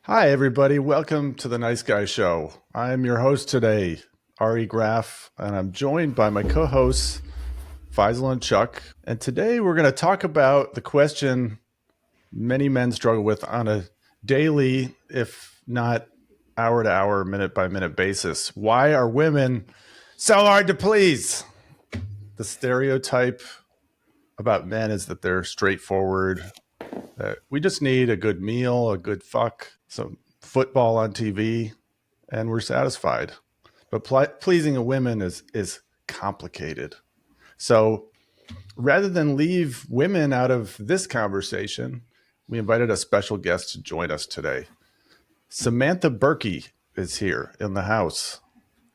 Hi, everybody. Welcome to the Nice Guy Show. I'm your host today, Ari Graff, and I'm joined by my co-hosts, Faisal and Chuck. And today we're going to talk about the question many men struggle with on a daily, if not hour to hour, minute by minute basis. Why are women so hard to please? The stereotype about men is that they're straightforward, that we just need a good meal, a good fuck, some football on TV, and we're satisfied. But pleasing a woman is complicated. So rather than leave women out of this conversation, we invited a special guest to join us today. Samantha Berke is here in the house,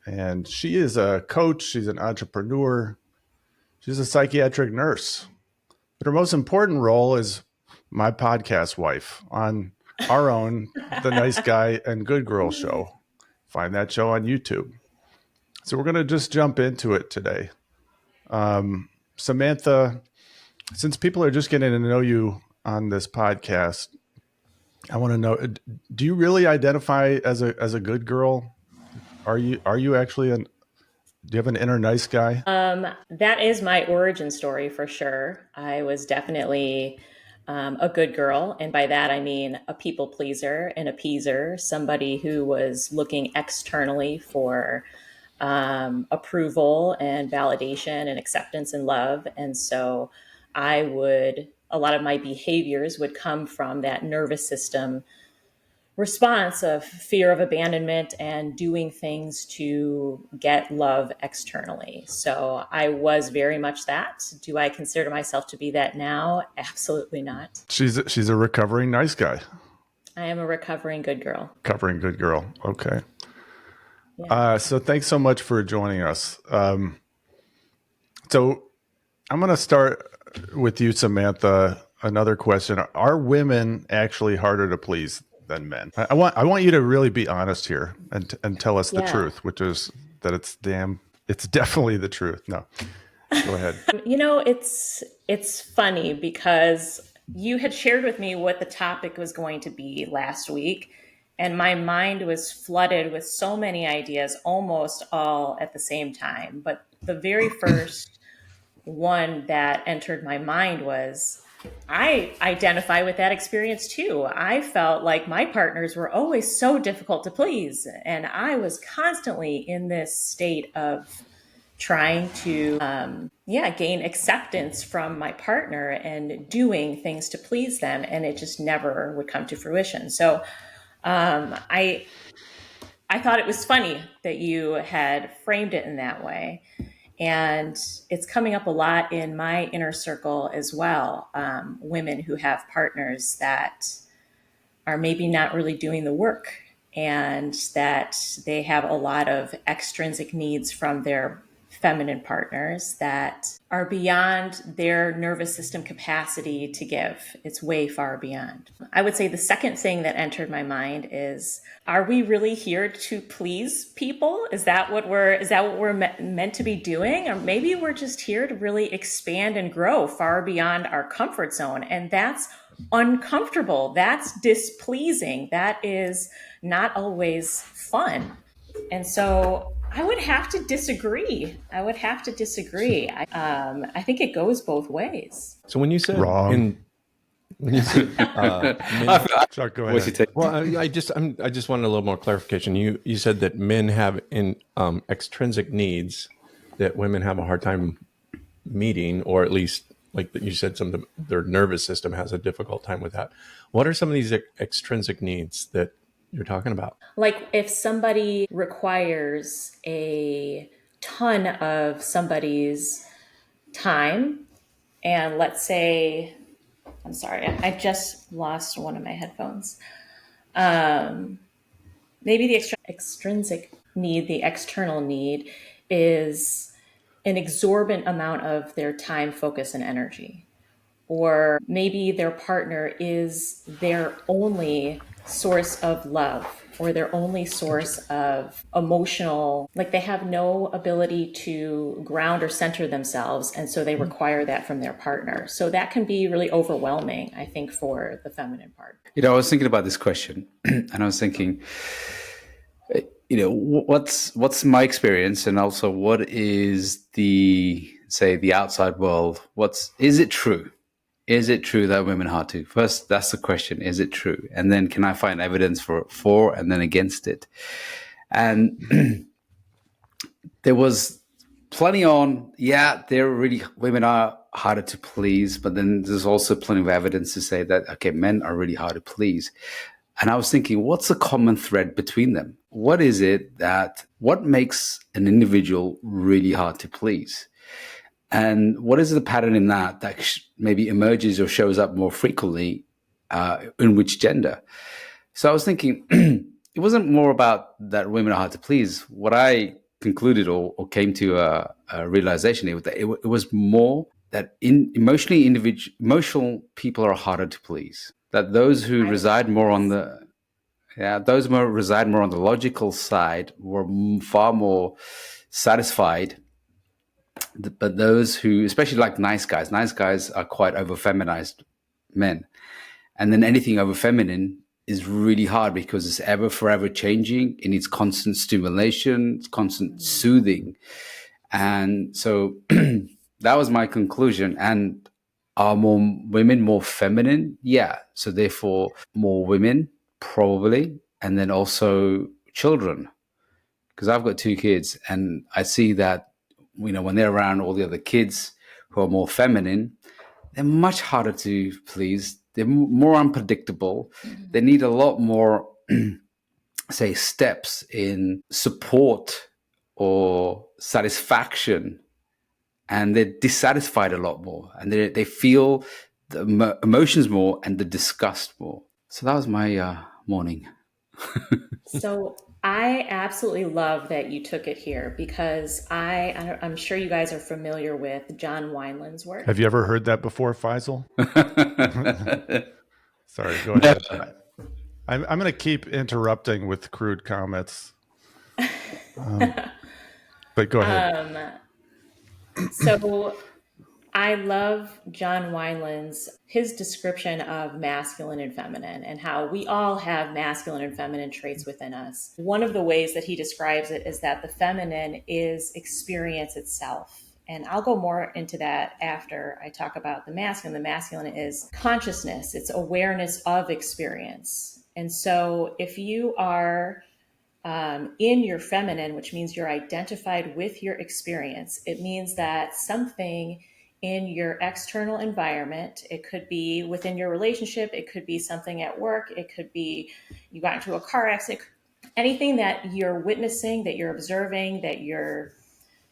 and she is a coach. She's an entrepreneur. She's a psychiatric nurse. But her most important role is my podcast wife on our own, The Nice Guy and Good Girl Show. Find that show on YouTube. So we're going to just jump into it today. Samantha, since people are just getting to know you on this podcast, I want to know, do you really identify as a good girl? Are you actually do you have an inner nice guy? That is my origin story for sure. I was definitely a good girl. And by that, I mean a people pleaser and appeaser, somebody who was looking externally for approval and validation and acceptance and love. And so a lot of my behaviors would come from that nervous system response of fear of abandonment and doing things to get love externally. So I was very much that. Do I consider myself to be that now? Absolutely not. She's a recovering nice guy. I am a recovering good girl. Recovering good girl. Okay. Yeah. So thanks so much for joining us. So I'm going to start with you, Samantha. Another question: are women actually harder to please than men? I want you to really be honest here and tell us the truth, which is that it's definitely the truth. No, go ahead. It's funny because you had shared with me what the topic was going to be last week, and my mind was flooded with so many ideas, almost all at the same time. But the very first one that entered my mind was, I identify with that experience too. I felt like my partners were always so difficult to please. And I was constantly in this state of trying to, gain acceptance from my partner and doing things to please them. And it just never would come to fruition. So I thought it was funny that you had framed it in that way. And it's coming up a lot in my inner circle as well. Women who have partners that are maybe not really doing the work, and that they have a lot of extrinsic needs from their feminine partners that are beyond their nervous system capacity to give. It's way far beyond. I would say the second thing that entered my mind is, are we really here to please people? Is that what we're meant to be doing? Or maybe we're just here to really expand and grow far beyond our comfort zone. And that's uncomfortable. That's displeasing. That is not always fun. And so I would have to disagree. I think it goes both ways. So when you said Wrong. when you said Chuck, go ahead. well, I just wanted a little more clarification. You said that men have extrinsic needs that women have a hard time meeting, or at least, like you said, their nervous system has a difficult time with that. What are some of these extrinsic needs that you're talking about? Like if somebody requires a ton of somebody's time, and let's say, I'm sorry, I just lost one of my headphones. Maybe the extrinsic need, the external need, is an exorbitant amount of their time, focus, and energy. Or maybe their partner is their only source of love or their only source of emotional, like they have no ability to ground or center themselves. And so they require that from their partner. So that can be really overwhelming, I think, for the feminine part. I was thinking about this question and I was thinking, what's my experience, and also what is the outside world? Is it true? Is it true that women are hard to? First, that's the question. Is it true? And then can I find evidence for and then against it? And there was plenty on, women are harder to please, but then there's also plenty of evidence to say that, okay, men are really hard to please. And I was thinking, what's the common thread between them? What makes an individual really hard to please? And what is the pattern in that maybe emerges or shows up more frequently in which gender? So I was thinking, it wasn't more about that women are hard to please. What I concluded or came to a realization, it was more that emotional people are harder to please. That those who reside more on the logical side were far more satisfied. But those who, especially like nice guys are quite over feminized men. And then anything over feminine is really hard because it's ever forever changing. It needs constant stimulation, constant soothing. And so that was my conclusion. And are more women more feminine? Yeah. So therefore more women probably. And then also children, because I've got 2 kids and I see that, when they're around all the other kids who are more feminine, they're much harder to please. They're more unpredictable. They need a lot more, say, steps in support or satisfaction. And they're dissatisfied a lot more. And they feel the emotions more and the disgust more. So that was my morning. So I absolutely love that you took it here because I'm sure you guys are familiar with John Wineland's work. Have you ever heard that before, Faisal? Sorry, go ahead. I'm going to keep interrupting with crude comments. But go ahead. So I love John Wineland's his description of masculine and feminine and how we all have masculine and feminine traits within us. One of the ways that he describes it is that the feminine is experience itself. And I'll go more into that after I talk about the masculine. The masculine is consciousness, it's awareness of experience. And so if you are in your feminine, which means you're identified with your experience, it means that something in your external environment, it could be within your relationship, it could be something at work, it could be you got into a car accident, anything that you're witnessing, that you're observing, that you're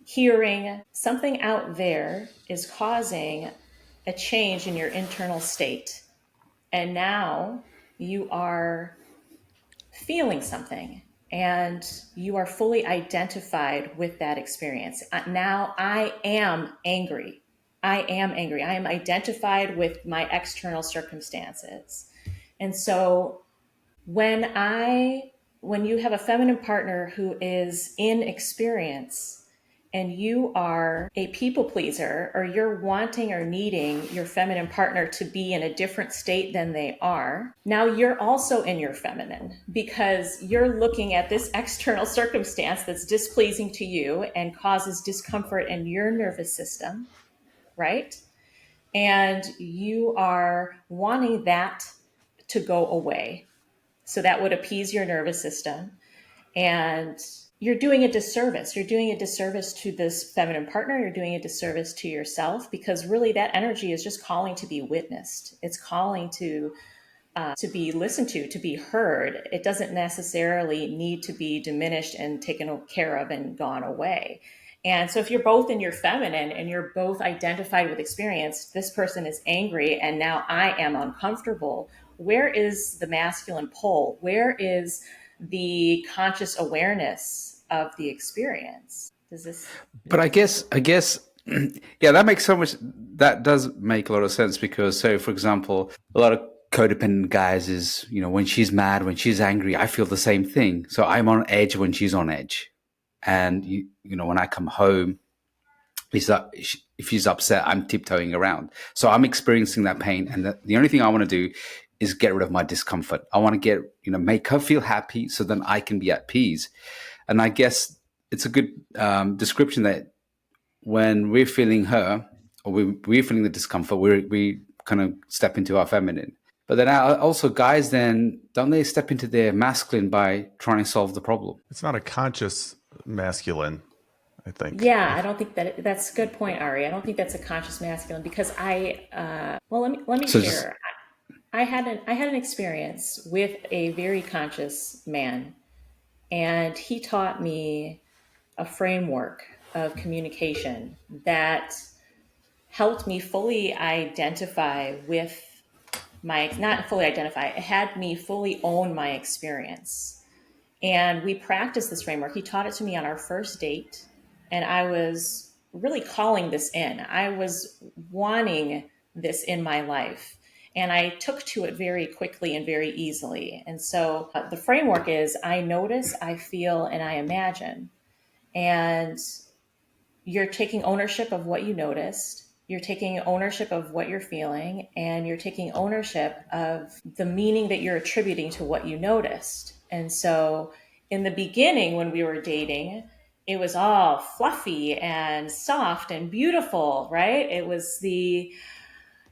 hearing, something out there is causing a change in your internal state. And now you are feeling something and you are fully identified with that experience. Now I am angry. I am angry. I am identified with my external circumstances. And so when you have a feminine partner who is in experience and you are a people pleaser, or you're wanting or needing your feminine partner to be in a different state than they are, now you're also in your feminine because you're looking at this external circumstance that's displeasing to you and causes discomfort in your nervous system, right? And you are wanting that to go away. So that would appease your nervous system. And you're doing a disservice. You're doing a disservice to this feminine partner. You're doing a disservice to yourself because really that energy is just calling to be witnessed. It's calling to be listened to be heard. It doesn't necessarily need to be diminished and taken care of and gone away. And so if you're both in your feminine and you're both identified with experience, this person is angry and now I am uncomfortable. Where is the masculine pole? Where is the conscious awareness of the experience? But I guess yeah, that does make a lot of sense because, so for example, a lot of codependent guys is, when she's mad, when she's angry, I feel the same thing. So I'm on edge when she's on edge. And, when I come home, if she's upset, I'm tiptoeing around. So I'm experiencing that pain. And the only thing I want to do is get rid of my discomfort. I want to make her feel happy so then I can be at peace. And I guess it's a good description that when we're feeling her, or we're feeling the discomfort, we kind of step into our feminine. But then also guys, then don't they step into their masculine by trying to solve the problem? It's not a conscious masculine, I think. Yeah, I don't think that's a good point, Ari. I don't think that's a conscious masculine because let me share. I had an experience with a very conscious man, and he taught me a framework of communication that helped me fully identify with not fully identify, it had me fully own my experience. And we practiced this framework. He taught it to me on our first date, and I was really calling this in. I was wanting this in my life, and I took to it very quickly and very easily. And so the framework is I notice, I feel, and I imagine. And you're taking ownership of what you noticed. You're taking ownership of what you're feeling, and you're taking ownership of the meaning that you're attributing to what you noticed. And so in the beginning, when we were dating, it was all fluffy and soft and beautiful, right? It was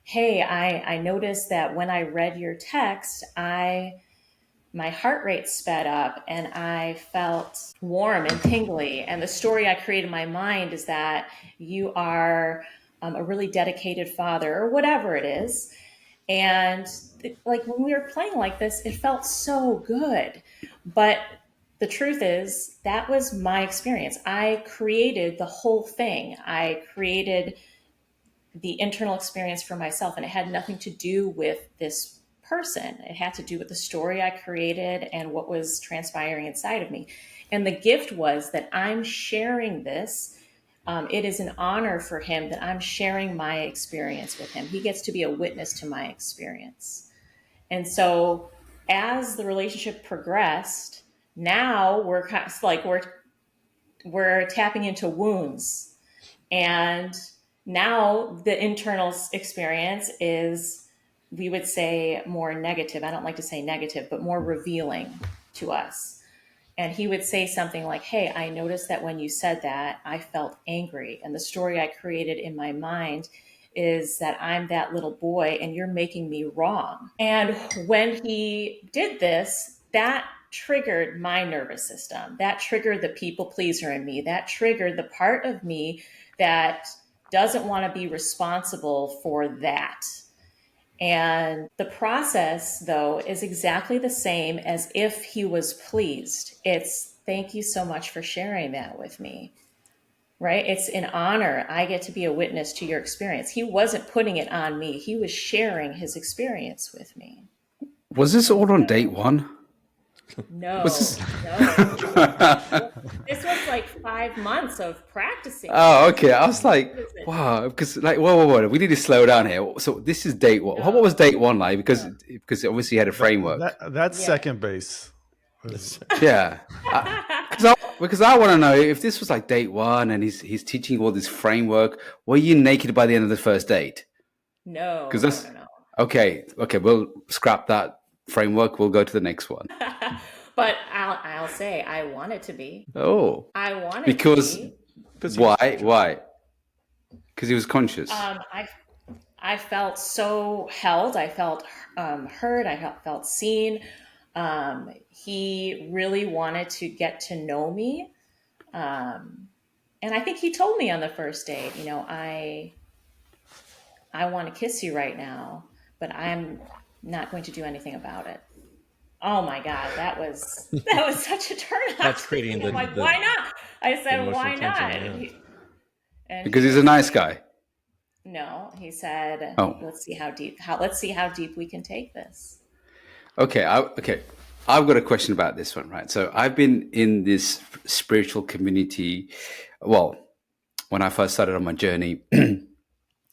hey, I noticed that when I read your text, my heart rate sped up and I felt warm and tingly. And the story I created in my mind is that you are a really dedicated father or whatever it is. And like when we were playing like this, it felt so good. But the truth is that was my experience. I created the whole thing. I created the internal experience for myself, and it had nothing to do with this person. It had to do with the story I created and what was transpiring inside of me. And the gift was that I'm sharing this. It is an honor for him that I'm sharing my experience with him. He gets to be a witness to my experience. And so as the relationship progressed, now we're kind of like we're tapping into wounds. And now the internal experience is, we would say, more negative. I don't like to say negative, but more revealing to us. And he would say something like, hey, I noticed that when you said that, I felt angry. And the story I created in my mind is that I'm that little boy and you're making me wrong. And when he did this, that triggered my nervous system. That triggered the people pleaser in me. That triggered the part of me that doesn't want to be responsible for that. And the process, though, is exactly the same as if he was pleased. It's thank you so much for sharing that with me, right? It's an honor. I get to be a witness to your experience. He wasn't putting it on me. He was sharing his experience with me. Was this all on date one? No, Was this... no. This was like 5 months of practicing. Oh, okay. I was like, wow, because like, whoa, we need to slow down here. So this is date one. What was date one like? Because obviously you had a framework. That's second base. Yeah. Because I want to know if this was like date one and he's teaching all this framework. Were you naked by the end of the first date? No. Because that's no. Okay. We'll scrap that framework. We'll go to the next one. But I'll say I want it to be. Oh. I want it because to be. Why? Because he was conscious. I felt so held. I felt heard. I felt seen. He really wanted to get to know me. And I think he told me on the first date, I want to kiss you right now, but I'm not going to do anything about it. Oh my God, that was such a turn on. That's creating I'm like, why not? I said, why not? Tension, yeah. Because he's a nice guy. No, he said, oh. let's see how deep we can take this. Okay. I've got a question about this one, right? So I've been in this spiritual community, well, when I first started on my journey, and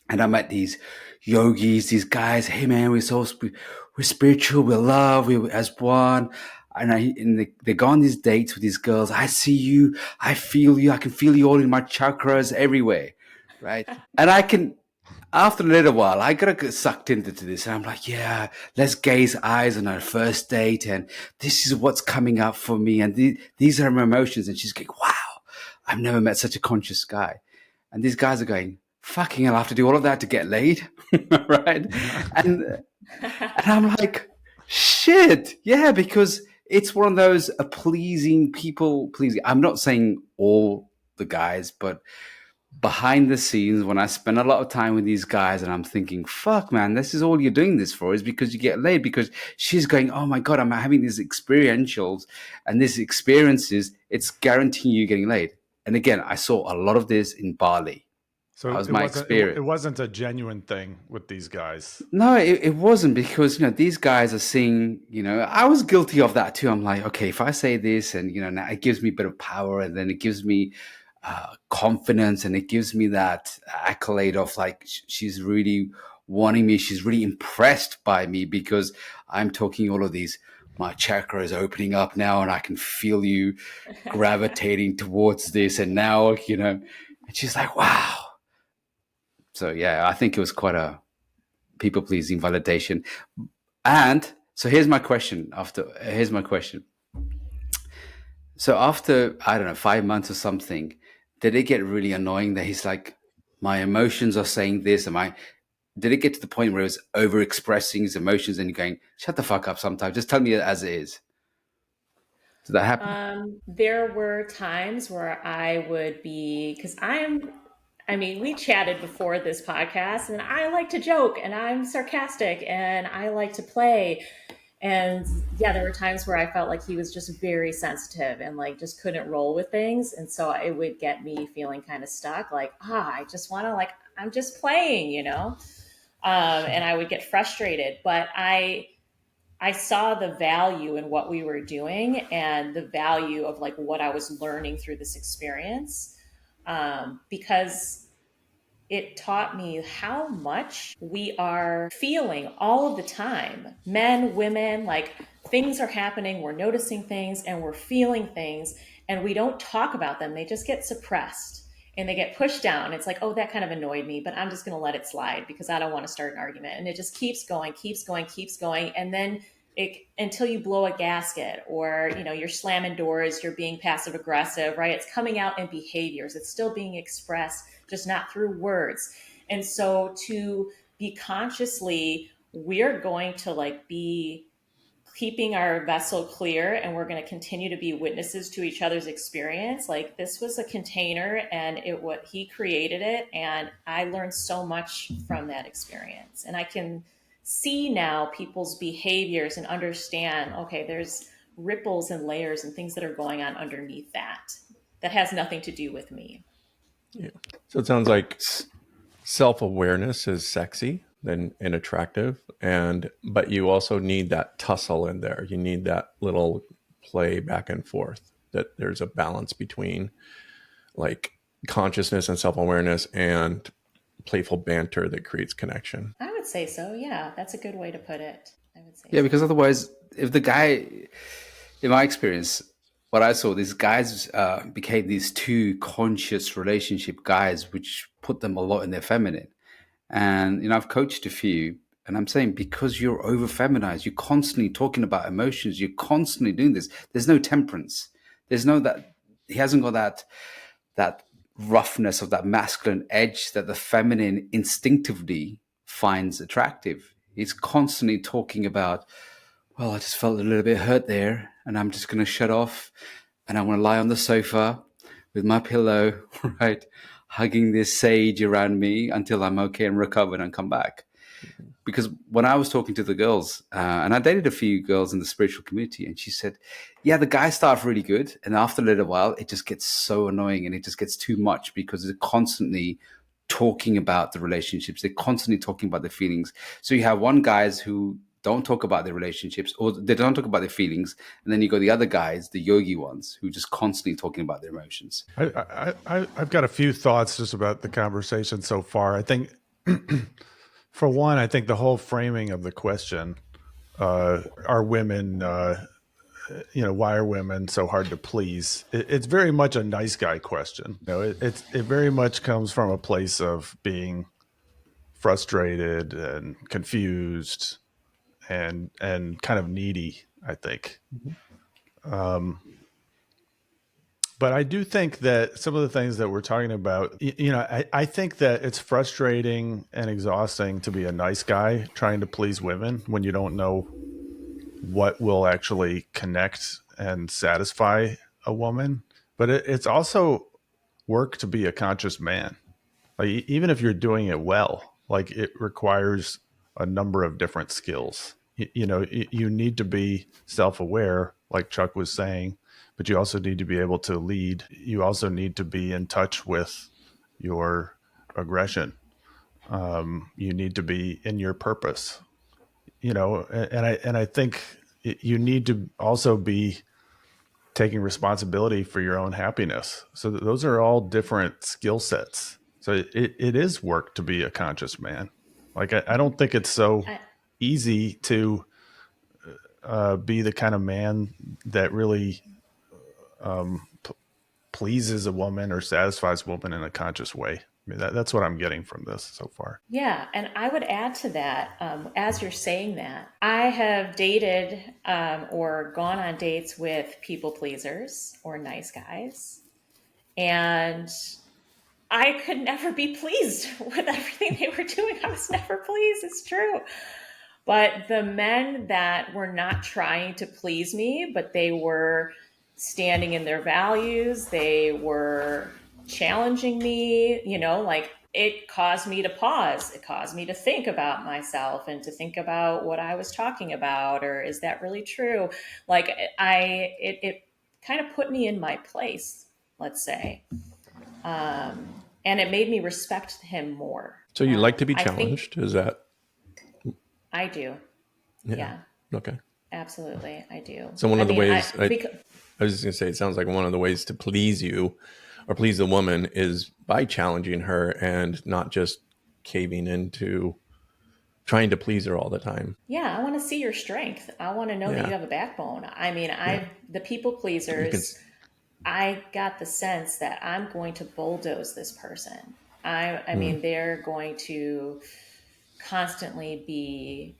I met these yogis, these guys. Hey man, we're spiritual, we're love, we're as one. And they go on these dates with these girls. I see you, I feel you, I can feel you all in my chakras everywhere, right? And after a little while, I gotta get sucked into this. And I'm like, yeah, let's gaze eyes on our first date. And this is what's coming up for me. And these are my emotions. And she's going, wow, I've never met such a conscious guy. And these guys are going, fucking hell, I have to do all of that to get laid. Right. And I'm like, shit. Yeah, because it's one of those people pleasing. I'm not saying all the guys, but behind the scenes, when I spend a lot of time with these guys and I'm thinking, fuck, man, this is all you're doing this for, is because you get laid. Because she's going, oh my God, I'm having these experientials and these experiences, it's guaranteeing you getting laid. And again, I saw a lot of this in Bali. So That was my experience. It wasn't a genuine thing with these guys. No, it wasn't, because, these guys are seeing, I was guilty of that too. I'm like, okay, if I say this and, now it gives me a bit of power, and then it gives me confidence, and it gives me that accolade of like, she's really wanting me. She's really impressed by me because I'm talking all of these. My chakra is opening up now, and I can feel you gravitating towards this. And now, and she's like, wow. So yeah, I think it was quite a people-pleasing validation. And so here's my question. So after, I don't know, 5 months or something, did it get really annoying that he's like, my emotions are saying this? Did it get to the point where he was over-expressing his emotions and you're going, shut the fuck up sometimes, just tell me it as it is? Did that happen? There were times where I would be, because we chatted before this podcast, and I like to joke, and I'm sarcastic, and I like to play. And yeah, there were times where I felt like he was just very sensitive and like just couldn't roll with things. And so it would get me feeling kind of stuck, like, I just want to, like, I'm just playing, and I would get frustrated. But I saw the value in what we were doing and the value of like what I was learning through this experience, because it taught me how much we are feeling all of the time. Men, women, like things are happening, we're noticing things and we're feeling things, and we don't talk about them. They just get suppressed and they get pushed down. It's like, oh, that kind of annoyed me, but I'm just going to let it slide because I don't want to start an argument. And it just keeps going, keeps going, keeps going. And then until you blow a gasket, or, you're slamming doors, you're being passive aggressive, right? It's coming out in behaviors. It's still being expressed, just not through words. And so to be consciously, we're going to like be keeping our vessel clear, and we're going to continue to be witnesses to each other's experience. Like, this was a container, and he created it, and I learned so much from that experience. And I can see now people's behaviors and understand, okay, there's ripples and layers and things that are going on underneath that has nothing to do with me. Yeah. So it sounds like self-awareness is sexy and attractive, but you also need that tussle in there. You need that little play back and forth, that there's a balance between like consciousness and self-awareness and playful banter that creates connection. I would say so. Yeah, that's a good way to put it. I would say. Yeah, because otherwise, if the guy, in my experience, what I saw, these guys became these two conscious relationship guys, which put them a lot in their feminine. And, I've coached a few, and I'm saying, because you're over feminized, you're constantly talking about emotions, you're constantly doing this. There's no temperance. There's no he hasn't got that roughness of that masculine edge that the feminine instinctively finds attractive. He's constantly talking about, well, I just felt a little bit hurt there, and I'm just going to shut off, and I want to lie on the sofa with my pillow, right, hugging this sage around me until I'm okay and recovered and come back. Mm-hmm. Because when I was talking to the girls, and I dated a few girls in the spiritual community, and she said, yeah, the guys start really good, and after a little while, it just gets so annoying, and it just gets too much because they're constantly talking about the relationships. They're constantly talking about the feelings. So you have one guys who don't talk about their relationships, or they don't talk about their feelings. And then you got the other guys, the yogi ones, who just constantly talking about their emotions. I've got a few thoughts just about the conversation so far. I think, for one, I think the whole framing of the question are women, why are women so hard to please? It's very much a nice guy question. It very much comes from a place of being frustrated and confused and kind of needy, I think. But I do think that some of the things that we're talking about, I think that it's frustrating and exhausting to be a nice guy trying to please women when you don't know what will actually connect and satisfy a woman. But it's also work to be a conscious man. Like even if you're doing it well, like it requires a number of different skills. You need to be self-aware, like Chuck was saying, but you also need to be able to lead. You also need to be in touch with your aggression. You need to be in your purpose. And I think you need to also be taking responsibility for your own happiness. So those are all different skill sets. So it is work to be a conscious man. Like I don't think it's so easy to be the kind of man that really pleases a woman or satisfies a woman in a conscious way. I mean, that's what I'm getting from this so far. Yeah, and I would add to that, as you're saying that, I have dated or gone on dates with people pleasers or nice guys, and I could never be pleased with everything they were doing. I was never pleased. It's true. But the men that were not trying to please me, but they were standing in their values, they were challenging me, like it caused me to pause. It caused me to think about myself and to think about what I was talking about, or is that really true? Like it kind of put me in my place, let's say. And it made me respect him more. So you like to be I think challenged? Is that? I do. Yeah, Okay. absolutely. I do. So one of the ways I because, was just going to say, it sounds like one of the ways to please you or please the woman is by challenging her and not just caving into trying to please her all the time. yeah, I want to see your strength. I want to know that you Yeah. have a backbone. I mean, Yeah. the people You can, pleasers, I got the sense that I'm going to bulldoze this person. I mean, they're going to constantly be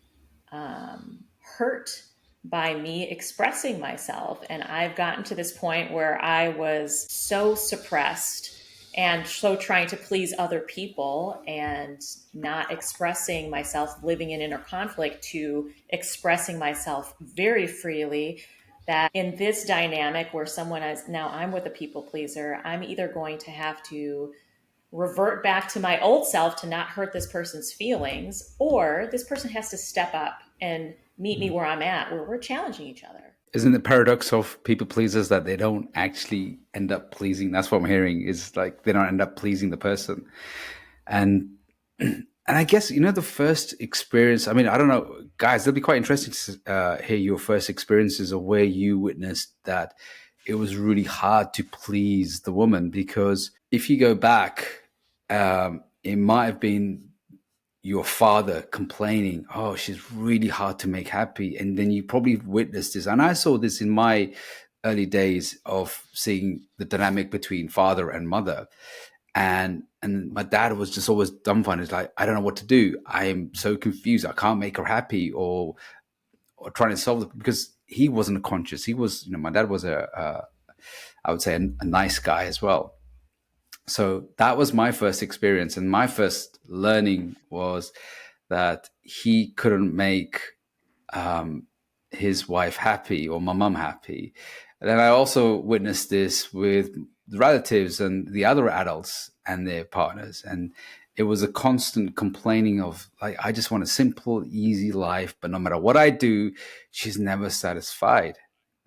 hurt by me expressing myself. And I've gotten to this point where I was so suppressed and so trying to please other people and not expressing myself, living in inner conflict, to expressing myself very freely. That in this dynamic where someone is now, I'm with a people pleaser, I'm either going to have to revert back to my old self to not hurt this person's feelings, or this person has to step up and meet me where I'm at, where we're challenging each other. Isn't the paradox of people pleasers that they don't actually end up pleasing? That's what I'm hearing, is like they don't end up pleasing the person. And I guess, the first experience, I mean, I don't know, guys, it'll be quite interesting to hear your first experiences of where you witnessed that it was really hard to please the woman. Because if you go back, it might have been your father complaining, oh, she's really hard to make happy. And then you probably witnessed this. And I saw this in my early days of seeing the dynamic between father and mother. And my dad was just always dumbfounded. It's like, I don't know what to do. I am so confused. I can't make her happy, or trying to solve it, because he wasn't conscious. He was, my dad was I would say a nice guy as well. So that was my first experience. And my first learning was that he couldn't make his wife happy or my mum happy. And then I also witnessed this with the relatives and the other adults and their partners. And it was a constant complaining of, like, I just want a simple, easy life, but no matter what I do, she's never satisfied.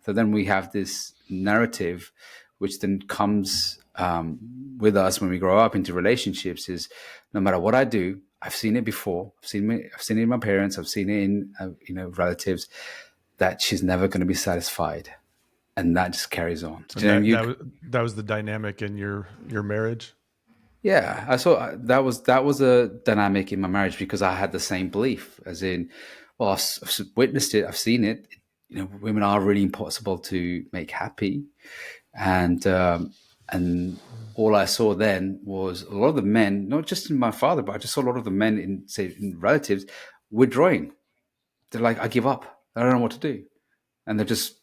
So then we have this narrative, which then comes with us when we grow up into relationships, is no matter what I do, I've seen it before. I've seen it in my parents. I've seen it in relatives, that she's never going to be satisfied. And that just carries on. That was the dynamic in your marriage. Yeah, I saw that was a dynamic in my marriage, because I had the same belief, as in, Well, I've witnessed it. I've seen it. Women are really impossible to make happy, and all I saw then was a lot of the men, not just in my father, but I just saw a lot of the men in relatives withdrawing. They're like, I give up. I don't know what to do, and they just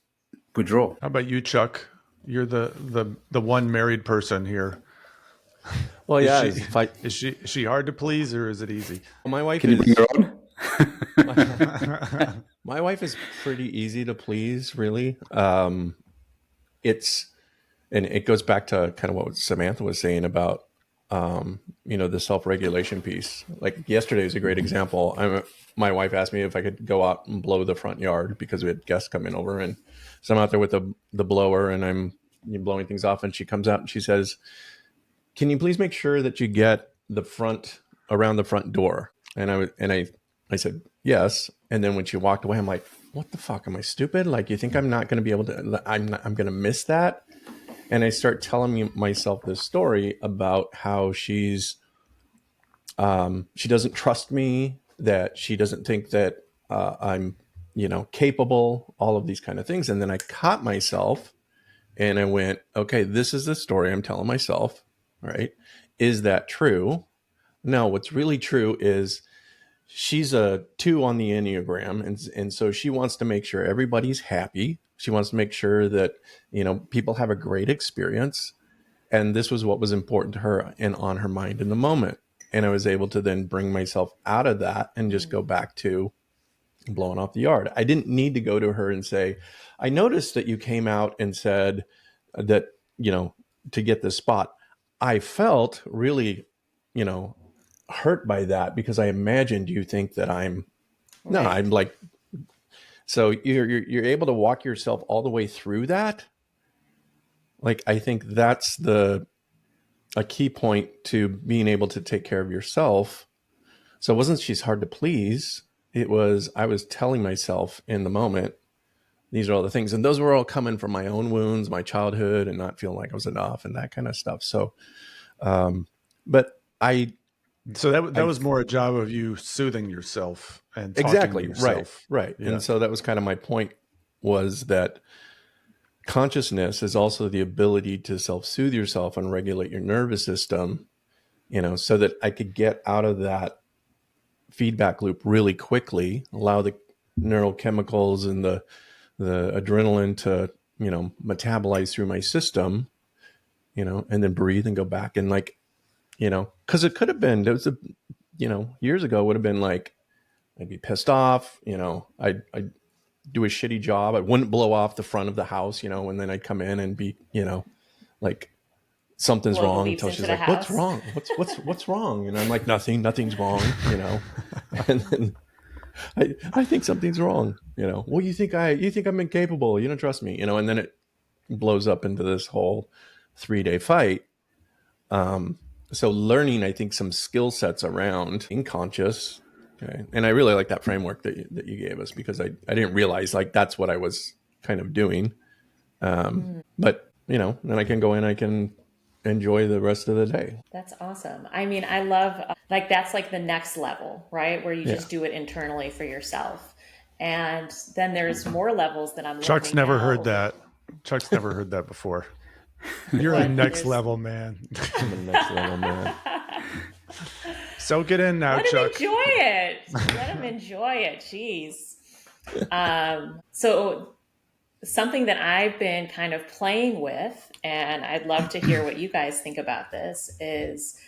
withdraw. How about you, Chuck? You're the one married person here. Well, Is yeah, she if I, is she hard to please, or is it easy? my wife Can you bring is her on? my wife is pretty easy to please, really. It's and it goes back to kind of what Samantha was saying about the self-regulation piece. Like yesterday is a great example. My wife asked me if I could go out and blow the front yard because we had guests coming over, and so I'm out there with the blower and I'm blowing things off, and she comes out and she says, "Can you please make sure that you get the front around the front door?" And I said yes, and then when she walked away, I'm like, "What the fuck? Am I stupid? Like, you think I'm not going to be able to? I'm going to miss that?" And I start telling myself this story about how she doesn't trust me, that she doesn't think that I'm, capable, all of these kind of things. And then I caught myself and I went, okay, this is the story I'm telling myself, right? Is that true? No, what's really true is she's a 2 on the Enneagram. And so she wants to make sure everybody's happy. She wants to make sure that, people have a great experience. And this was what was important to her and on her mind in the moment. And I was able to then bring myself out of that and just go back to blowing off the yard. I didn't need to go to her and say, I noticed that you came out and said that, to get this spot. I felt really, hurt by that because I imagined you think that no, Right. I'm like, so you're able to walk yourself all the way through that. Like, I think that's a key point to being able to take care of yourself. So it wasn't she's hard to please. It was, I was telling myself in the moment, these are all the things. And those were all coming from my own wounds, my childhood, and not feeling like I was enough and that kind of stuff. So, but So that was more a job of you soothing yourself and talking to exactly, right, yourself. right. Yeah. And so that was kind of my point, was that consciousness is also the ability to self-soothe yourself and regulate your nervous system, so that I could get out of that feedback loop really quickly, allow the neurochemicals and the adrenaline to, metabolize through my system, and then breathe and go back. And like, because it could have been, there was years ago would have been like, I'd be pissed off, I'd do a shitty job. I wouldn't blow off the front of the house, and then I'd come in and be, like, something's Blow the wrong leaves until into she's the like, what's house. wrong? What's wrong? And I'm like, nothing's wrong, and then I think something's wrong, well, you think I'm incapable. You don't trust me, and then it blows up into this whole 3-day fight. So learning, I think, some skill sets around being conscious. Okay. And I really like that framework that you gave us, because I didn't realize like that's what I was kind of doing. But, then I can go in, I can enjoy the rest of the day. That's awesome. I mean, I love like that's like the next level, right? Where you Yeah. just do it internally for yourself. And then there's more levels that I'm Chuck's learning never now. heard that. Chuck's never heard that before. You're a What? next There's- level man. I'm the next level man. Soak it in now, Let him Chuck. enjoy it. Let him enjoy it. Jeez. So something that I've been kind of playing with, and I'd love to hear what you guys think about this, is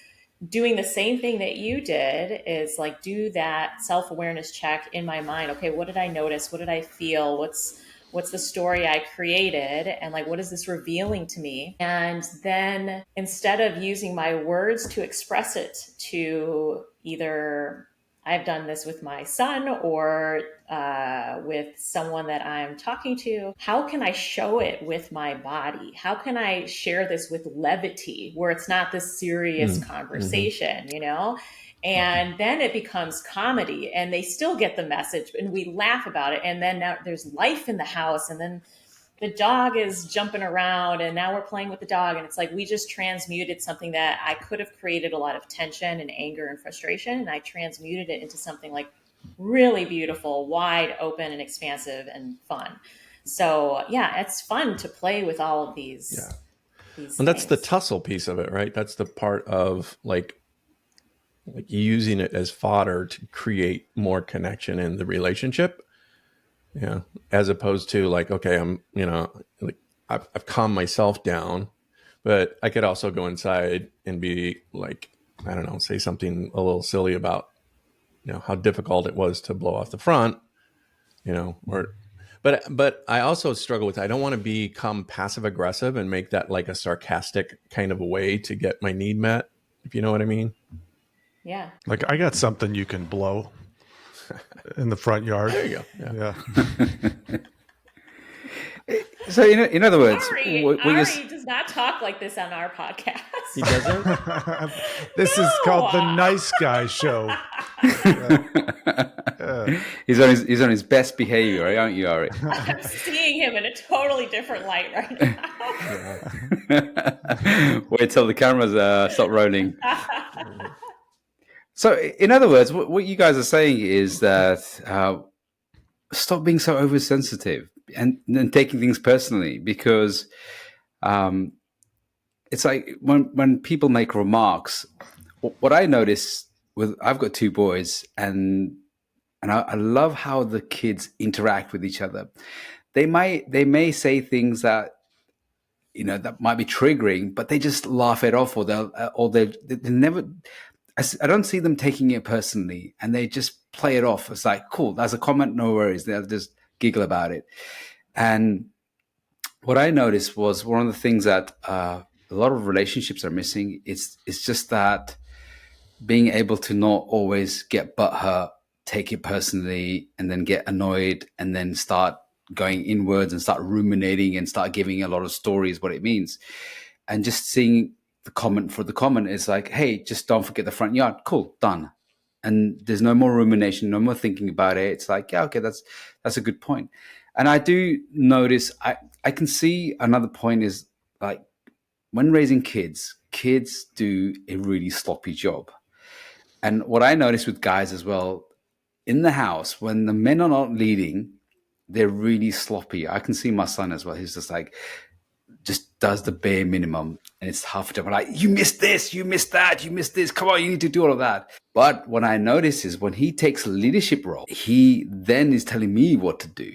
doing the same thing that you did, is like do that self-awareness check in my mind. Okay, what did I notice? What did I feel? What's the story I created? And like, what is this revealing to me? And then instead of using my words to express it to either, I've done this with my son or with someone that I'm talking to. How can I show it with my body? How can I share this with levity where it's not this serious conversation, And then it becomes comedy and they still get the message and we laugh about it. And then now there's life in the house and then the dog is jumping around and now we're playing with the dog. And it's like, we just transmuted something that I could have created a lot of tension and anger and frustration. And I transmuted it into something like really beautiful, wide open and expansive and fun. So yeah, it's fun to play with all of these And that's the things. tussle piece of it, right? That's the part of like using it as fodder to create more connection in the relationship. Yeah. As opposed to like, okay, like I've calmed myself down, but I could also go inside and be like, I don't know, say something a little silly about, how difficult it was to blow off the front, or, but I also struggle with, I don't want to become passive aggressive and make that like a sarcastic kind of a way to get my need met, if you know what I mean. Yeah. Like, I got something you can blow in the front yard. There you go. Yeah. So, in other words, Ari does not talk like this on our podcast. He doesn't. This is called the Nice Guy Show. he's on his best behavior, right? Aren't you, Ari? I'm seeing him in a totally different light right now. Wait till the cameras stop rolling. So, in other words, what you guys are saying is that stop being so oversensitive and taking things personally, because it's like when people make remarks. What I notice I've got two boys, and I love how the kids interact with each other. They may say things that that might be triggering, but they just laugh it off, or they never. I don't see them taking it personally, and they just play it off. It's like, cool, that's a comment, no worries. They'll just giggle about it. And what I noticed was one of the things that a lot of relationships are missing. It's just that being able to not always get butthurt, take it personally, and then get annoyed, and then start going inwards and start ruminating and start giving a lot of stories what it means. And just seeing the comment for the comment is like, hey, just don't forget the front yard. Cool, done. And there's no more rumination, no more thinking about it. It's like, yeah, okay, that's a good point. And I do notice, I can see another point is like, when raising kids do a really sloppy job. And what I notice with guys as well, in the house, when the men are not leading, they're really sloppy. I can see my son as well. He's just like, just does the bare minimum, and it's half a time. I'm like, you missed this, you missed that, you missed this. Come on, you need to do all of that. But what I notice is when he takes a leadership role, he then is telling me what to do.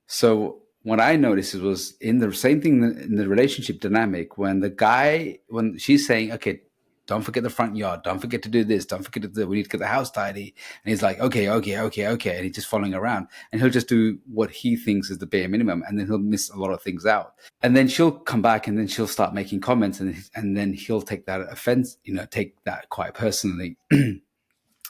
So what I noticed was in the same thing in the relationship dynamic, when she's saying, okay, don't forget the front yard, don't forget to do this, don't forget to do, we need to get the house tidy. And he's like, okay. And he's just following around, and he'll just do what he thinks is the bare minimum. And then he'll miss a lot of things out. And then she'll come back, and then she'll start making comments, and then he'll take that offense, take that quite personally.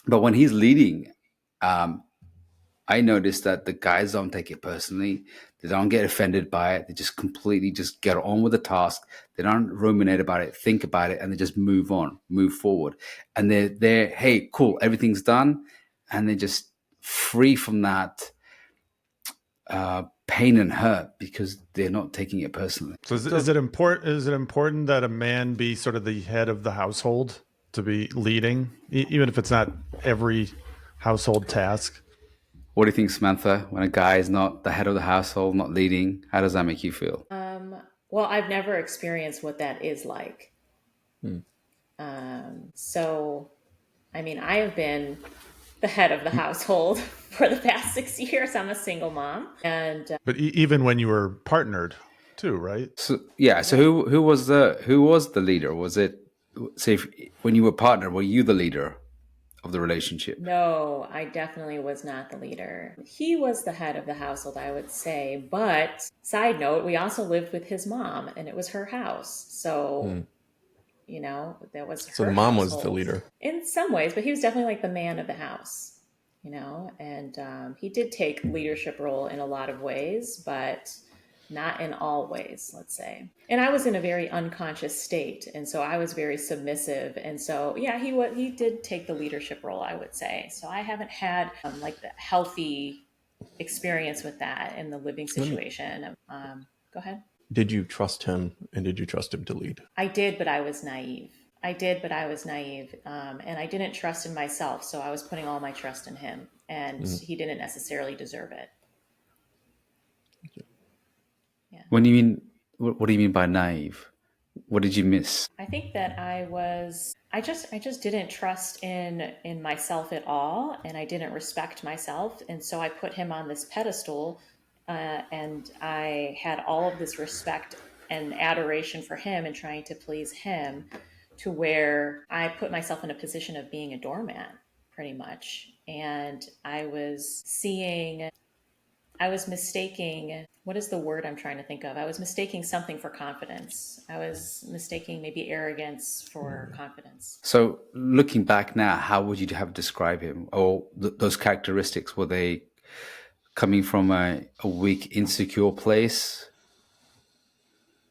But when he's leading, I noticed that the guys don't take it personally. They don't get offended by it. They just completely just get on with the task. They don't ruminate about it, think about it, and they just move on, move forward. And they're hey, cool, everything's done. And they're just free from that pain and hurt because they're not taking it personally. So is it important? Is it important that a man be sort of the head of the household, to be leading, even if it's not every household task? What do you think, Samantha? When a guy is not the head of the household, not leading, how does that make you feel? Well, I've never experienced what that is like. So, I mean, I have been the head of the household for the past 6 years. I'm a single mom, and But even when you were partnered, too, right? So yeah. So who was the leader? Was it when you were partnered? Were you the leader of the relationship? no, I definitely was not the leader. He was the head of the household, I would say. But side note, we also lived with his mom, and it was her house. So, that was So her the mom was household the leader. in some ways, but he was definitely like the man of the house, and he did take leadership role in a lot of ways, but not in all ways, let's say. And I was in a very unconscious state, and so I was very submissive, and so yeah, he did take the leadership role, I would say. So I haven't had like the healthy experience with that in the living situation. Go ahead. Did you trust him, and did you trust him to lead? I did, but I was naive. And I didn't trust in myself, so I was putting all my trust in him. and he didn't necessarily deserve it. Yeah. When you mean, what do you mean by naive? What did you miss? I think that I just didn't trust in myself at all, and I didn't respect myself, and so I put him on this pedestal, and I had all of this respect and adoration for him and trying to please him, to where I put myself in a position of being a doormat, pretty much, and I was mistaking, what is the word I'm trying to think of? I was mistaking something for confidence. I was mistaking maybe arrogance for confidence. So looking back now, how would you have described him, or those characteristics? Were they coming from a weak, insecure place,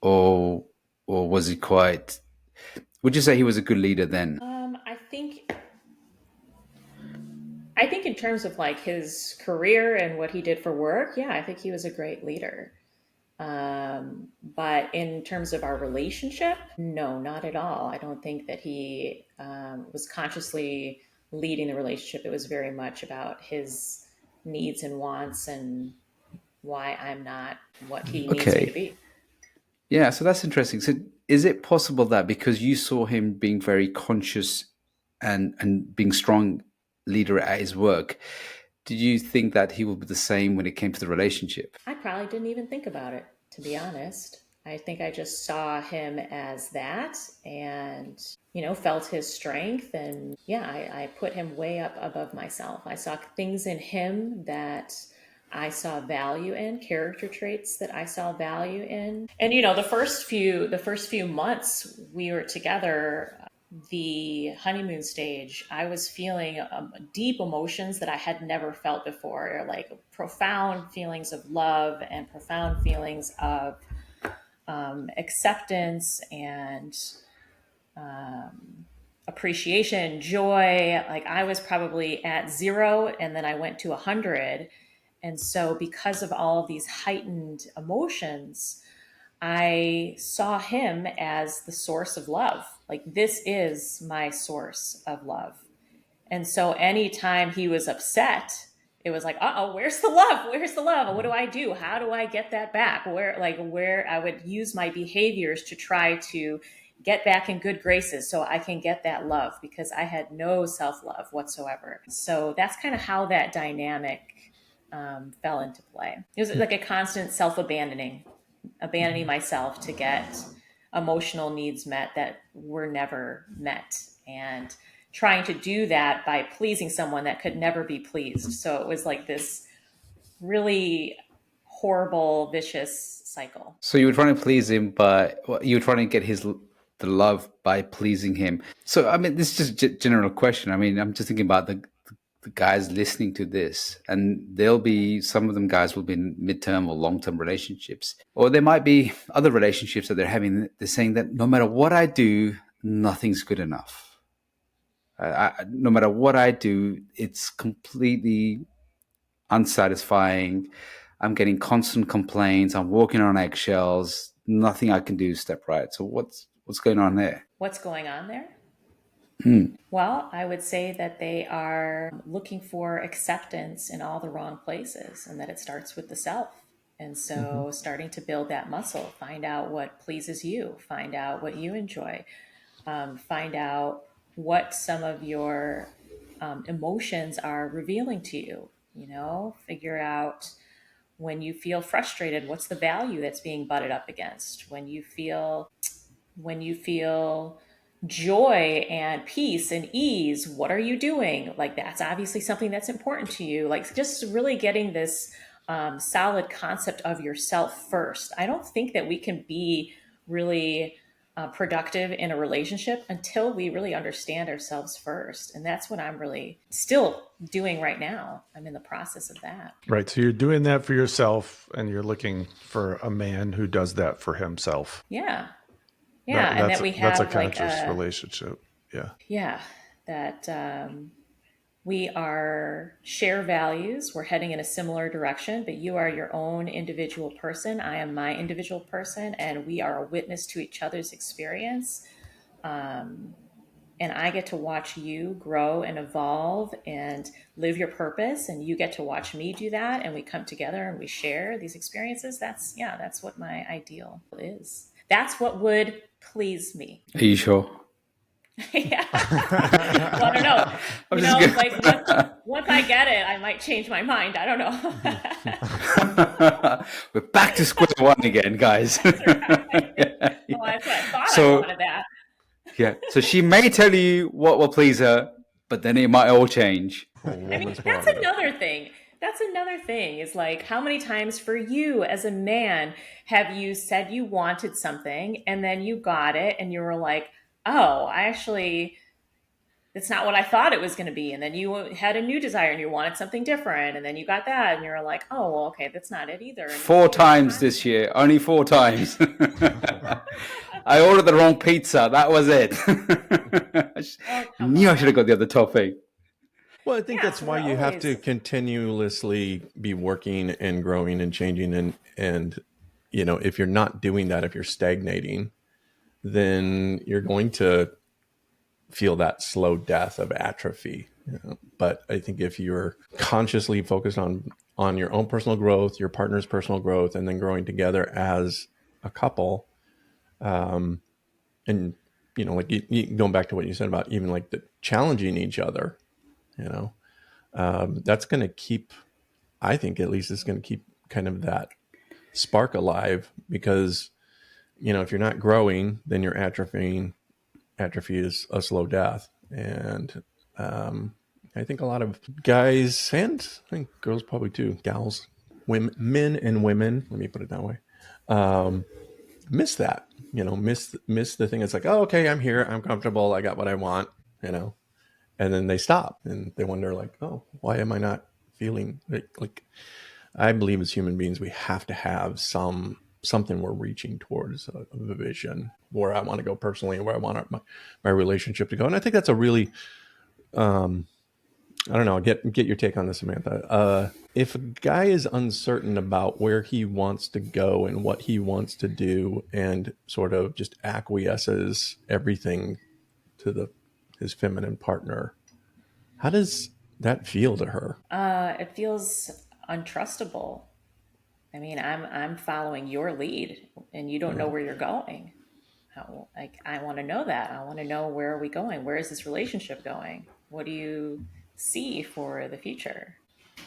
or was he quite? Would you say he was a good leader then? I think in terms of like his career and what he did for work, yeah, I think he was a great leader. But in terms of our relationship, no, not at all. I don't think that he was consciously leading the relationship. It was very much about his needs and wants and why I'm not what he needs me to Okay, be. yeah. So that's interesting. So is it possible that because you saw him being very conscious and being strong leader at his work, did you think that he would be the same when it came to the relationship? I probably didn't even think about it, to be honest. I think I just saw him as that and, felt his strength. And yeah, I put him way up above myself. I saw things in him that I saw value in, character traits that I saw value in. And, the first few months we were together, the honeymoon stage, I was feeling deep emotions that I had never felt before, like profound feelings of love and profound feelings of acceptance and appreciation, joy. Like I was probably at 0 and then I went to 100. And so, because of all of these heightened emotions, I saw him as the source of love. Like, this is my source of love. And so, anytime he was upset, it was like, oh, where's the love? Where's the love? What do I do? How do I get that back? Where I would use my behaviors to try to get back in good graces so I can get that love, because I had no self love whatsoever. So that's kind of how that dynamic fell into play. It was like a constant abandoning myself to get emotional needs met that were never met, and trying to do that by pleasing someone that could never be pleased. So it was like this really horrible, vicious cycle. So you were trying to please him, but you were trying to get the love by pleasing him. So I mean, this is just a general question. I mean, I'm just thinking about the guys listening to this, and there'll be some of them guys will be in midterm or long term relationships, or there might be other relationships that they're having. They're saying that no matter what I do, nothing's good enough. No matter what I do, it's completely unsatisfying. I'm getting constant complaints. I'm walking on eggshells. Nothing I can do is step right. So what's going on there? What's going on there? Well, I would say that they are looking for acceptance in all the wrong places, and that it starts with the self. And so, starting to build that muscle, find out what pleases you, find out what you enjoy, find out what some of your emotions are revealing to you. Figure out when you feel frustrated, what's the value that's being butted up against? When you feel joy and peace and ease, what are you doing? Like, that's obviously something that's important to you. Like, just really getting this solid concept of yourself first. I don't think that we can be really productive in a relationship until we really understand ourselves first. And that's what I'm really still doing right now. I'm in the process of that. Right. So you're doing that for yourself and you're looking for a man who does that for himself. Yeah. Yeah. And that we that's a have like conscious relationship. Yeah. that we share values. We're heading in a similar direction, but you are your own individual person. I am my individual person, and we are a witness to each other's experience. and I get to watch you grow and evolve and live your purpose, and you get to watch me do that, and we come together and we share these experiences. That's what my ideal is. That's what would please me. Are you sure? Yeah. Well, I don't know. I'm You just know, kidding. like once I get it, I might change my mind. I don't know. We're back to square one again, guys. That's right. Well, that's what I thought. I So wanted that. yeah, so she may tell you what will please her, but then it might all change. I mean, Woman's that's prerogative. another thing. That's another thing is like, how many times for you as a man have you said you wanted something and then you got it and you were like, oh, it's not what I thought it was going to be. And then you had a new desire and you wanted something different. And then you got that and you're like, oh, well, okay, that's not it either. And 4 times this year, only 4 times. I ordered the wrong pizza. That was it. come Knew I on. should have got the other topping. Well, I think Yeah, that's so why we're you have to always- continuously be working and growing and changing and you know, if you're not doing that, if you're stagnating, then you're going to feel that slow death of atrophy. You know? But I think if you're consciously focused on your own personal growth, your partner's personal growth, and then growing together as a couple, and you know, like going back to what you said about even like the challenging each other, you know, that's going to keep, I think at least it's going to keep kind of that spark alive because, you know, if you're not growing, then you're atrophying. Atrophy is a slow death. And I think a lot of guys and I think girls probably too, gals, women, men and women, let me put it that way, miss that, you know, miss the thing. It's like, oh, okay, I'm here. I'm comfortable. I got what I want, you know, and then they stop and they wonder like, oh, why am I not feeling like I believe as human beings, we have to have something we're reaching towards a vision where I want to go personally and where I want my relationship to go. And I think that's a really, I don't know, get your take on this, Samantha. If a guy is uncertain about where he wants to go and what he wants to do and sort of just acquiesces everything to his feminine partner, how does that feel to her? It feels untrustable. I mean, I'm following your lead, and you don't know where you're going. Like, I want to know that. I want to know, where are we going? Where is this relationship going? What do you see for the future?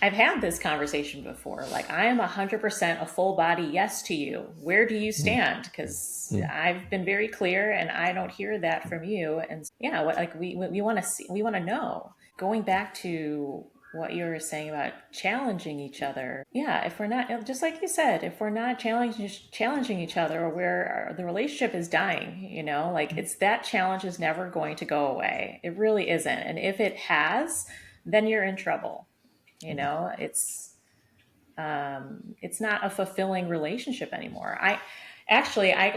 I've had this conversation before. Like, I am 100% a full body yes to you. Where do you stand? Because I've been very clear, and I don't hear that from you. And yeah, like we want to see, we want to know. Going back to what you were saying about challenging each other. Yeah, if we're not, just like you said, if we're not challenging each other, or where the relationship is dying, you know, like that challenge is never going to go away. It really isn't. And if it has, then you're in trouble. You know, it's not a fulfilling relationship anymore. I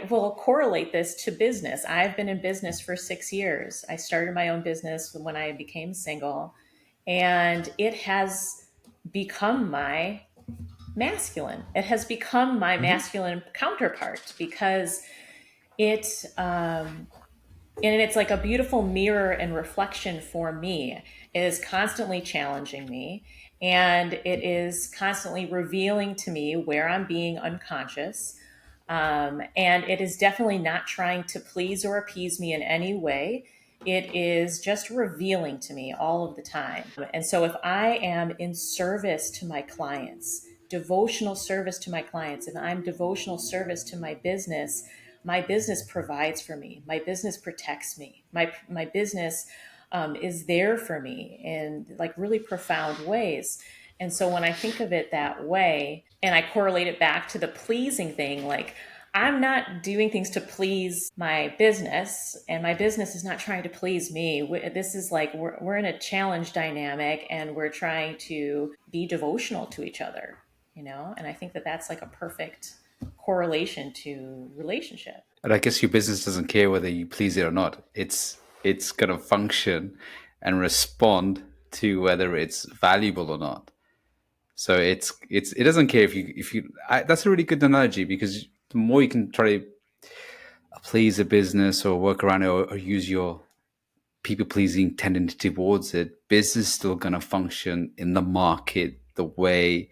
will correlate this to business. I've been in business for 6 years. I started my own business when I became single, and it has become my masculine. It has become my masculine counterpart because and it's like a beautiful mirror and reflection for me. It is constantly challenging me, and it is constantly revealing to me where I'm being unconscious. And it is definitely not trying to please or appease me in any way. It is just revealing to me all of the time. And so if I am in service to my clients, devotional service to my clients, if I'm devotional service to my business provides for me. My business protects me. My business is there for me in like really profound ways. And so when I think of it that way, and I correlate it back to the pleasing thing, like I'm not doing things to please my business, and my business is not trying to please me. This is like we're in a challenge dynamic, and we're trying to be devotional to each other, you know. And I think that that's like a perfect correlation to relationship. And I guess your business doesn't care whether you please it or not. It's going to function and respond to whether it's valuable or not. So it doesn't care if you. That's a really good analogy, because the more you can try to please a business or work around it, or use your people pleasing tendency towards it, business is still going to function in the market the way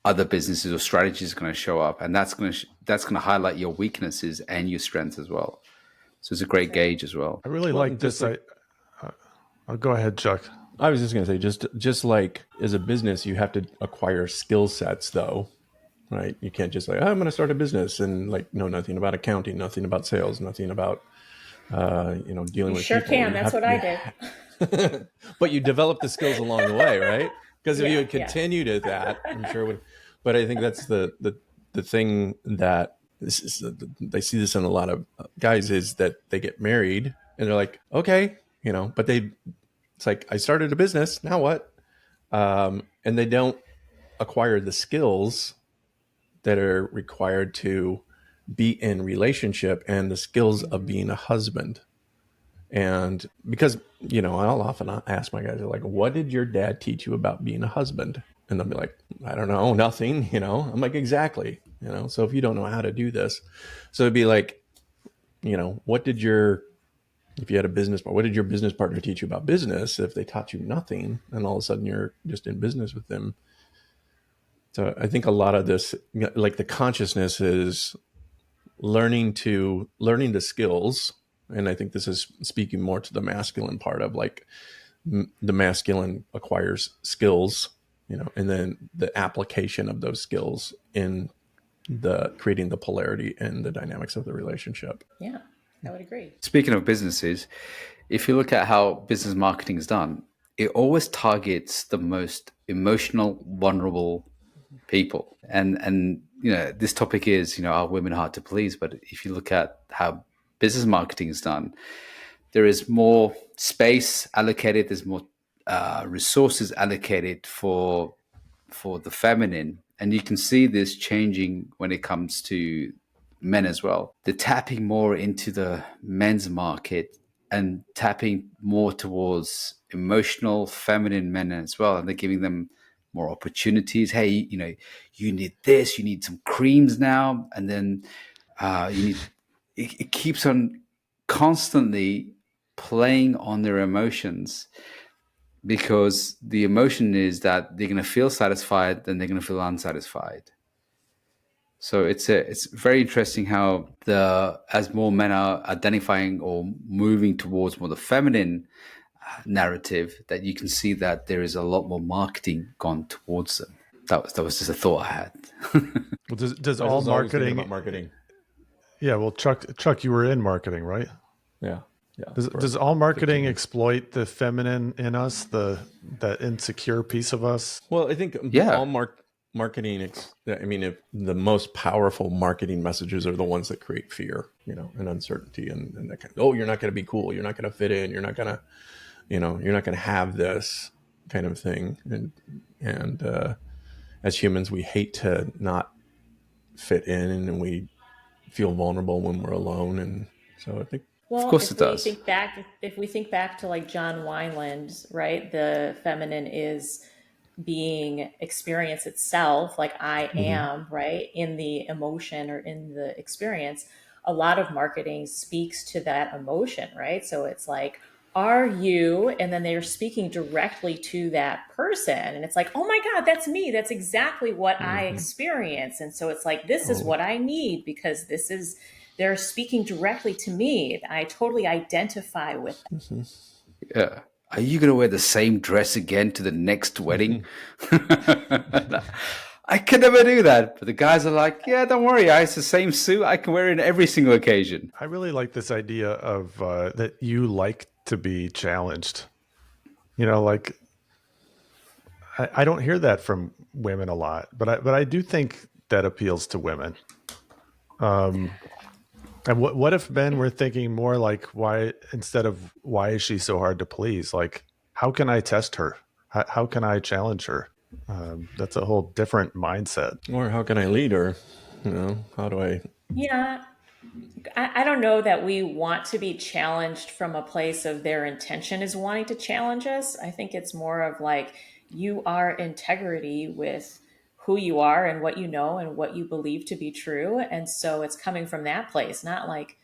other businesses or strategies are going to show up, and that's going to highlight your weaknesses and your strengths as well. So it's a great gauge as well. I really Well, like just this. I'll go ahead, Chuck. I was just going to say, just like as a business, you have to acquire skill sets, though, right? You can't just like, oh, I'm going to start a business and like know nothing about accounting, nothing about sales, nothing about dealing You with sure people. can. That's what I did. But you develop the skills along the way, right? Because if you had Yeah. continued at that, I'm sure it would. But I think that's the thing that they see this in a lot of guys is that they get married and they're like, okay, but it's like, I started a business. Now what? And they don't acquire the skills that are required to be in relationship and the skills of being a husband. And because, I'll often ask my guys, like, what did your dad teach you about being a husband? And they'll be like, I don't know, nothing, I'm like, exactly. So if you don't know how to do this, so it'd be like, if you had a business partner, what did your business partner teach you about business? If they taught you nothing and all of a sudden you're just in business with them. So I think a lot of this, like the consciousness is learning the skills. And I think this is speaking more to the masculine part of like the masculine acquires skills, and then the application of those skills in the creating the polarity and the dynamics of the relationship. Yeah, I would agree. Speaking of businesses, if you look at how business marketing is done, it always targets the most emotional, vulnerable people. And this topic is, are women hard to please? But if you look at how business marketing is done, there is more space allocated. There's more resources allocated for the feminine, and you can see this changing when it comes to men as well. They're tapping more into the men's market and tapping more towards emotional feminine men as well, and they're giving them more opportunities. Hey, you need this, you need some creams now, and then you need. It keeps on constantly playing on their emotions, because the emotion is that they're going to feel satisfied, then they're going to feel unsatisfied. So it's very interesting how as more men are identifying or moving towards more the feminine narrative, that you can see that there is a lot more marketing gone towards them. That was just a thought I had. Well, does I all was always thinking marketing? about marketing. Yeah. Well, Chuck, you were in marketing, right? Yeah. Does all marketing exploit the feminine in us, that insecure piece of us? Well, I think Yeah. all marketing, if the most powerful marketing messages are the ones that create fear, and uncertainty, and that kind of, oh, you're not going to be cool, you're not going to fit in, you're not going to, you're not going to have this kind of thing, and as humans, we hate to not fit in, and we feel vulnerable when we're alone, and so I think. Of Well, course it does. if we think back to like John Wineland, right? The feminine is being experience itself, like I am, right? In the emotion or in the experience. A lot of marketing speaks to that emotion, right? So it's like, are you, and then they're speaking directly to that person. And it's like, oh my God, that's me. That's exactly what I experience. And so it's like, this is what I need, because they're speaking directly to me. I totally identify with them. Yeah. Are you going to wear the same dress again to the next wedding? I can never do that. But the guys are like, yeah, don't worry. It's the same suit. I can wear it in every single occasion. I really like this idea of that you like to be challenged. Like I don't hear that from women a lot, but I do think that appeals to women. And what if men were thinking more like, why, instead of why is she so hard to please? Like, how can I test her? How can I challenge her? That's a whole different mindset. Or how can I lead her? How do I? Yeah, I don't know that we want to be challenged from a place of their intention is wanting to challenge us. I think it's more of like, you are integrity with who you are and what you know and what you believe to be true. And so it's coming from that place, not like,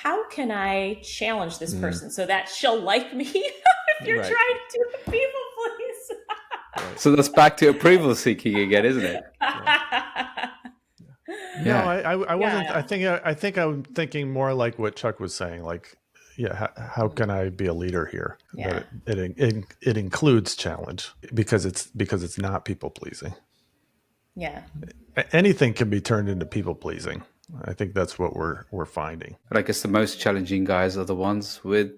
how can I challenge this person so that she'll like me if you're Right. trying to do the people please? So that's back to approval seeking again, isn't it? No, I wasn't. Yeah. I think I'm thinking more like what Chuck was saying. Like, yeah, how can I be a leader here? Yeah. That it includes challenge because it's not people pleasing. Yeah. Anything can be turned into people pleasing. I think that's what we're finding. But I guess the most challenging guys are the ones with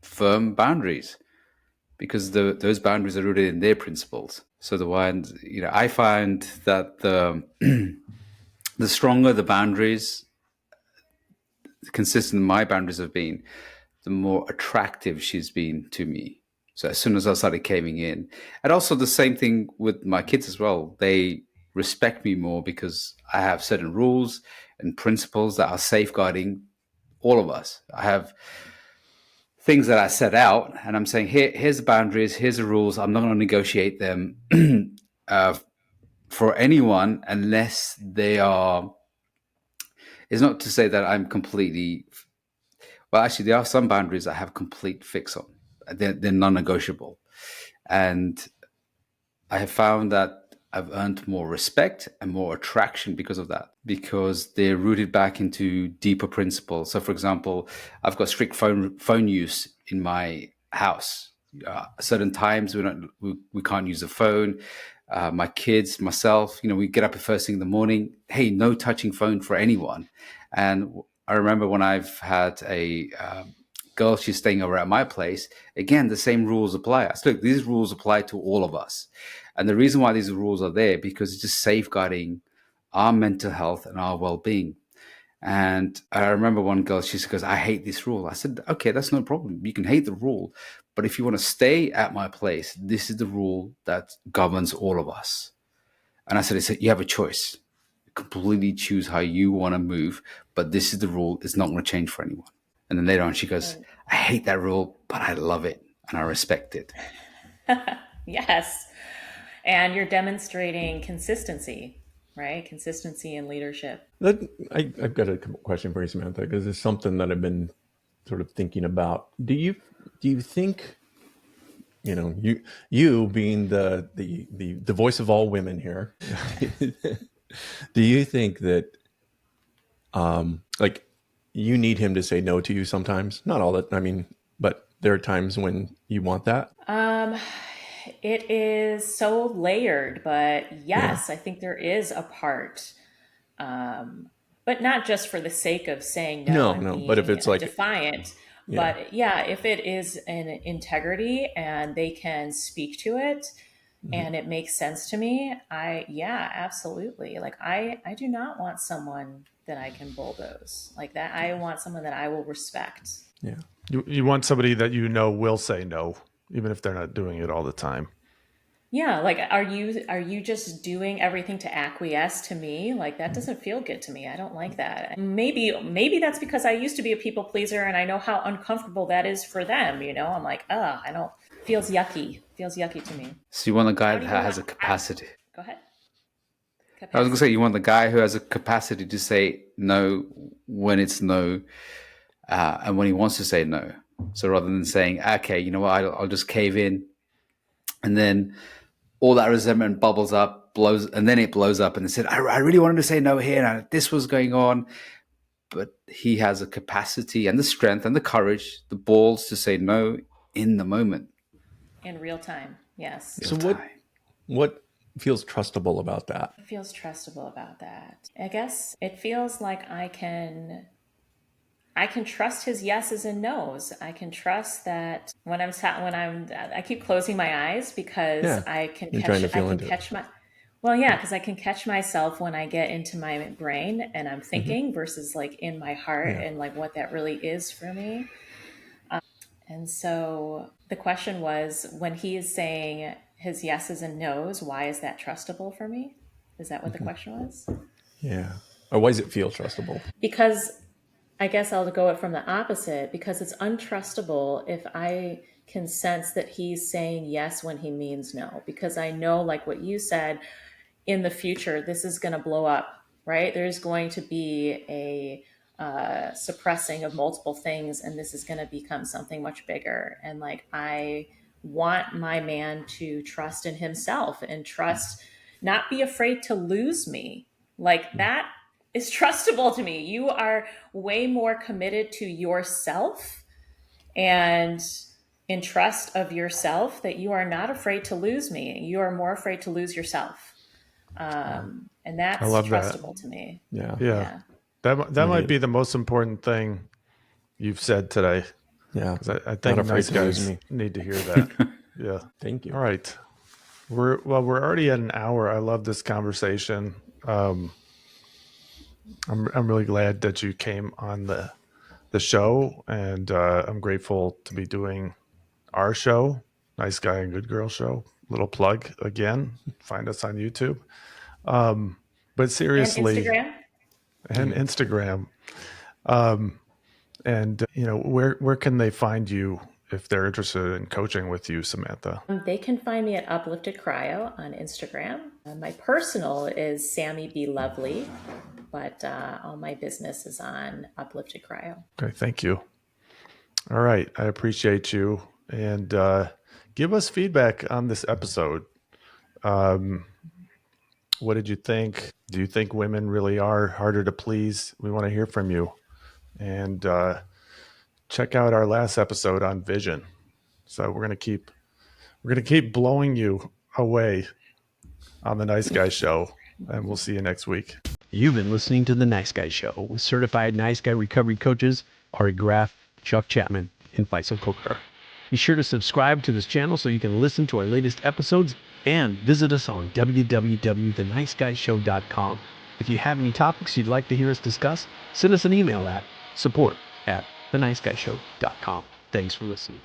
firm boundaries, because those boundaries are rooted in their principles. So the ones, I find that the stronger the boundaries, the consistent my boundaries have been, the more attractive she's been to me. So as soon as I started caving in, and also the same thing with my kids as well, they respect me more because I have certain rules and principles that are safeguarding all of us. I have things that I set out, and I'm saying, here's the boundaries, here's the rules. I'm not going to negotiate them for anyone unless they are. It's not to say that I'm completely. Well, actually, there are some boundaries I have complete fix on. They're non-negotiable, and I have found that I've earned more respect and more attraction because of that, because they're rooted back into deeper principles. So, for example, I've got strict phone use in my house. Certain times we can't use the phone. My kids, myself, we get up at first thing in the morning. Hey, no touching phone for anyone. And I remember when I've had a girl, she's staying over at my place. Again, the same rules apply. I said, look, these rules apply to all of us. And the reason why these rules are there, because it's just safeguarding our mental health and our well-being. And I remember one girl, she goes, I hate this rule. I said, okay, that's no problem. You can hate the rule. But if you want to stay at my place, this is the rule that governs all of us. And I said, you have a choice. Completely choose how you want to move. But this is the rule. It's not going to change for anyone. And then later on, she goes, I hate that rule, but I love it and I respect it. Yes. And you're demonstrating consistency, right? Consistency in leadership. I've got a question for you, Samantha, because it's something that I've been sort of thinking about. Do you think, you being the voice of all women here, do you think that like you need him to say no to you sometimes? Not all that. I mean, but there are times when you want that. It is so layered, but yes, I think there is a part, but not just for the sake of saying no and No. But if being it's like, defiant. yeah, But yeah, if it is an integrity and they can speak to it and it makes sense to me, yeah, absolutely. Like I do not want someone that I can bulldoze like that. I want someone that I will respect. yeah. You want somebody that will say no, even if they're not doing it all the time. Yeah, like are you just doing everything to acquiesce to me? Like that doesn't feel good to me. I don't like that. Maybe that's because I used to be a people pleaser and I know how uncomfortable that is for them, I'm like, I don't feels yucky. Feels yucky to me. So you want a guy How that do you has a want capacity. Go ahead. I was going to Capacity. say, you want the guy who has a capacity to say no when it's no, and when he wants to say no. So rather than saying, okay, you know what, I'll just cave in, and then all that resentment bubbles up, and then it blows up, and they said, I really wanted to say no here, and this was going on, but he has a capacity and the strength and the courage, the balls to say no in the moment. In real time. Yes. So what feels trustable about that? It feels trustable about that. I guess it feels like I can trust his yeses and nos. I can trust that I keep closing my eyes because Yeah, I can you're trying to catch I feel can into it. catch my well, yeah, because I can catch myself when I get into my brain and I'm thinking versus like in my heart Yeah. and like what that really is for me. And so the question was, when he is saying his yeses and nos, why is that trustable for me? Is that what the question was? Yeah. Or why does it feel trustable? Because I guess I'll go it from the opposite, because it's untrustable if I can sense that he's saying yes when he means no, because I know, like what you said, in the future, this is going to blow up, right? There's going to be suppressing of multiple things, and this is going to become something much bigger. And like, I want my man to trust in himself and trust, not be afraid to lose me. Like, that is trustable to me. You are way more committed to yourself and in trust of yourself that you are not afraid to lose me. You are more afraid to lose yourself. And that's I love that. trustable to me. Yeah. Yeah. That might be the most important thing you've said today. Yeah. 'Cause I think afraid nice to lose guys me. need to hear that. Yeah. Thank you. All right. We're already at an hour. I love this conversation. I'm really glad that you came on the show, and I'm grateful to be doing our show, Nice Guy and Good Girl Show. Little plug again. Find us on YouTube. But And seriously, Instagram. and Instagram. And where can they find you if they're interested in coaching with you, Samantha? They can find me at Uplifted Cryo on Instagram. My personal is Sammy B Lovely, but all my business is on Uplifted Cryo. Okay, thank you. All right, I appreciate you, and give us feedback on this episode. What did you think? Do you think women really are harder to please? We want to hear from you, and check out our last episode on vision. So we're gonna keep blowing you away on the Nice Guy Show, and we'll see you next week. You've been listening to The Nice Guy Show with certified Nice Guy recovery coaches Ari Graff, Chuck Chapman, and Faisal Kokar. Be sure to subscribe to this channel so you can listen to our latest episodes and visit us on www.theniceguyshow.com. If you have any topics you'd like to hear us discuss, send us an email at support@theniceguyshow.com. Thanks for listening.